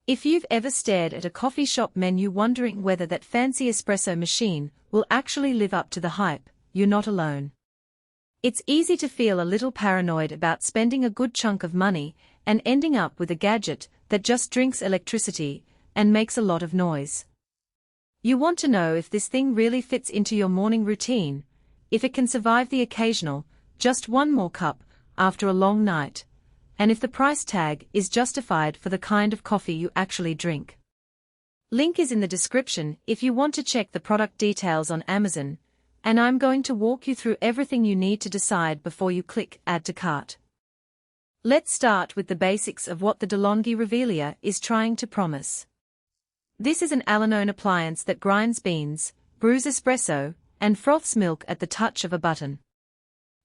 If you've ever stared at a coffee shop menu wondering whether that fancy espresso machine will actually live up to the hype, you're not alone. It's easy to feel a little paranoid about spending a good chunk of money and ending up with a gadget that just drinks electricity and makes a lot of noise. You want to know if this thing really fits into your morning routine, if it can survive the occasional, just one more cup, after a long night, and if the price tag is justified for the kind of coffee you actually drink. Link is in the description if you want to check the product details on Amazon, and I'm going to walk you through everything you need to decide before you click Add to Cart. Let's start with the basics of what the DeLonghi Rivelia is trying to promise. This is an all-in-one appliance that grinds beans, brews espresso, and froths milk at the touch of a button.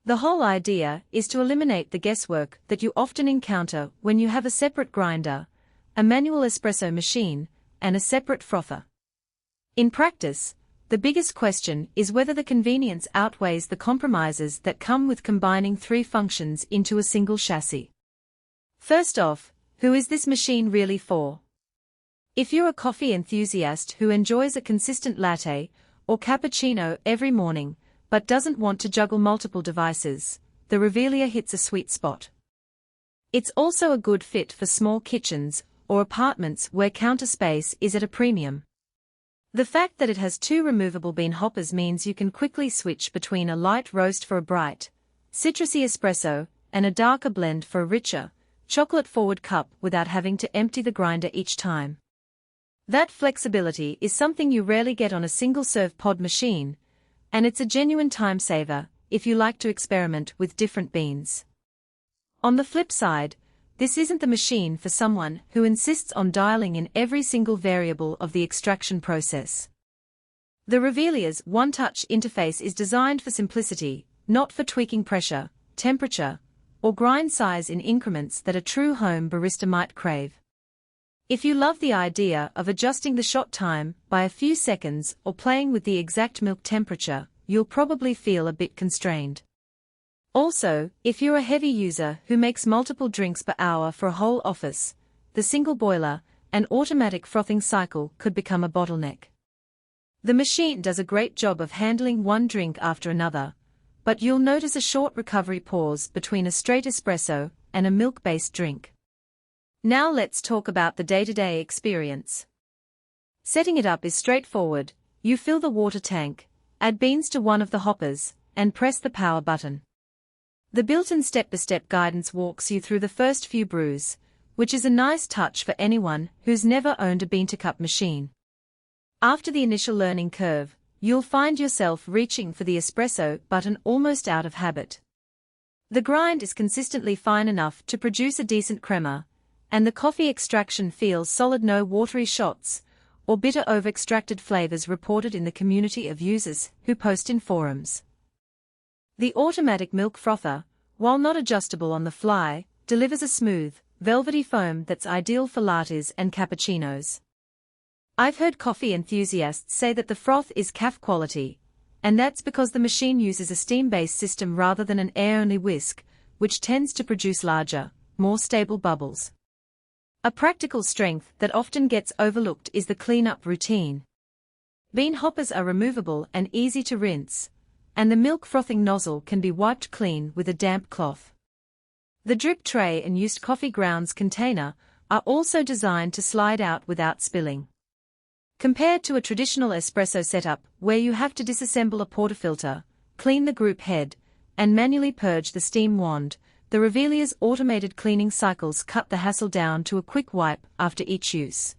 The whole idea is to eliminate the guesswork that you often encounter when you have a separate grinder, a manual espresso machine, and a separate frother. In practice, the biggest question is whether the convenience outweighs the compromises that come with combining three functions into a single chassis. First off, who is this machine really for? If you're a coffee enthusiast who enjoys a consistent latte or cappuccino every morning, but doesn't want to juggle multiple devices, the Rivelia hits a sweet spot. It's also a good fit for small kitchens or apartments where counter space is at a premium. The fact that it has two removable bean hoppers means you can quickly switch between a light roast for a bright, citrusy espresso and a darker blend for a richer, chocolate-forward cup without having to empty the grinder each time. That flexibility is something you rarely get on a single-serve pod machine, and it's a genuine time saver if you like to experiment with different beans. On the flip side, this isn't the machine for someone who insists on dialing in every single variable of the extraction process. The Rivelia's one-touch interface is designed for simplicity, not for tweaking pressure, temperature, or grind size in increments that a true home barista might crave. If you love the idea of adjusting the shot time by a few seconds or playing with the exact milk temperature, you'll probably feel a bit constrained. Also, if you're a heavy user who makes multiple drinks per hour for a whole office, the single boiler and automatic frothing cycle could become a bottleneck. The machine does a great job of handling one drink after another, but you'll notice a short recovery pause between a straight espresso and a milk-based drink. Now let's talk about the day-to-day experience. Setting it up is straightforward. You fill the water tank, add beans to one of the hoppers, and press the power button. The built-in step-by-step guidance walks you through the first few brews, which is a nice touch for anyone who's never owned a bean-to-cup machine. After the initial learning curve, you'll find yourself reaching for the espresso button almost out of habit. The grind is consistently fine enough to produce a decent crema, and the coffee extraction feels solid, no watery shots or bitter over-extracted flavors reported in the community of users who post in forums. The automatic milk frother, while not adjustable on the fly, delivers a smooth, velvety foam that's ideal for lattes and cappuccinos. I've heard coffee enthusiasts say that the froth is caf quality, and that's because the machine uses a steam-based system rather than an air-only whisk, which tends to produce larger, more stable bubbles. A practical strength that often gets overlooked is the cleanup routine. Bean hoppers are removable and easy to rinse, and the milk frothing nozzle can be wiped clean with a damp cloth. The drip tray and used coffee grounds container are also designed to slide out without spilling. Compared to a traditional espresso setup where you have to disassemble a portafilter, clean the group head, and manually purge the steam wand, the Rivelia's automated cleaning cycles cut the hassle down to a quick wipe after each use.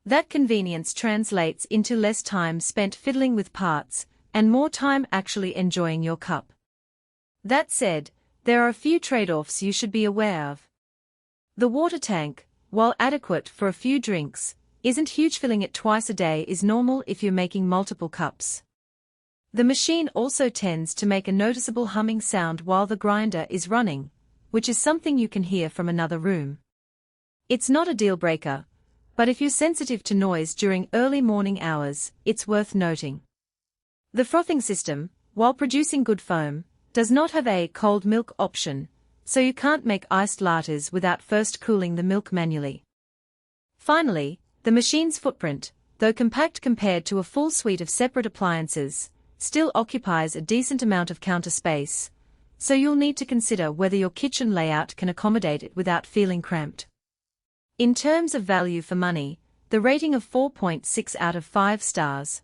That convenience translates into less time spent fiddling with parts, and more time actually enjoying your cup. That said, there are a few trade-offs you should be aware of. The water tank, while adequate for a few drinks, isn't huge. Filling it twice a day is normal if you're making multiple cups. The machine also tends to make a noticeable humming sound while the grinder is running, which is something you can hear from another room. It's not a deal-breaker, but if you're sensitive to noise during early morning hours, it's worth noting. The frothing system, while producing good foam, does not have a cold milk option, so you can't make iced lattes without first cooling the milk manually. Finally, the machine's footprint, though compact compared to a full suite of separate appliances, still occupies a decent amount of counter space, so you'll need to consider whether your kitchen layout can accommodate it without feeling cramped. In terms of value for money, the rating of 4.6 out of 5 stars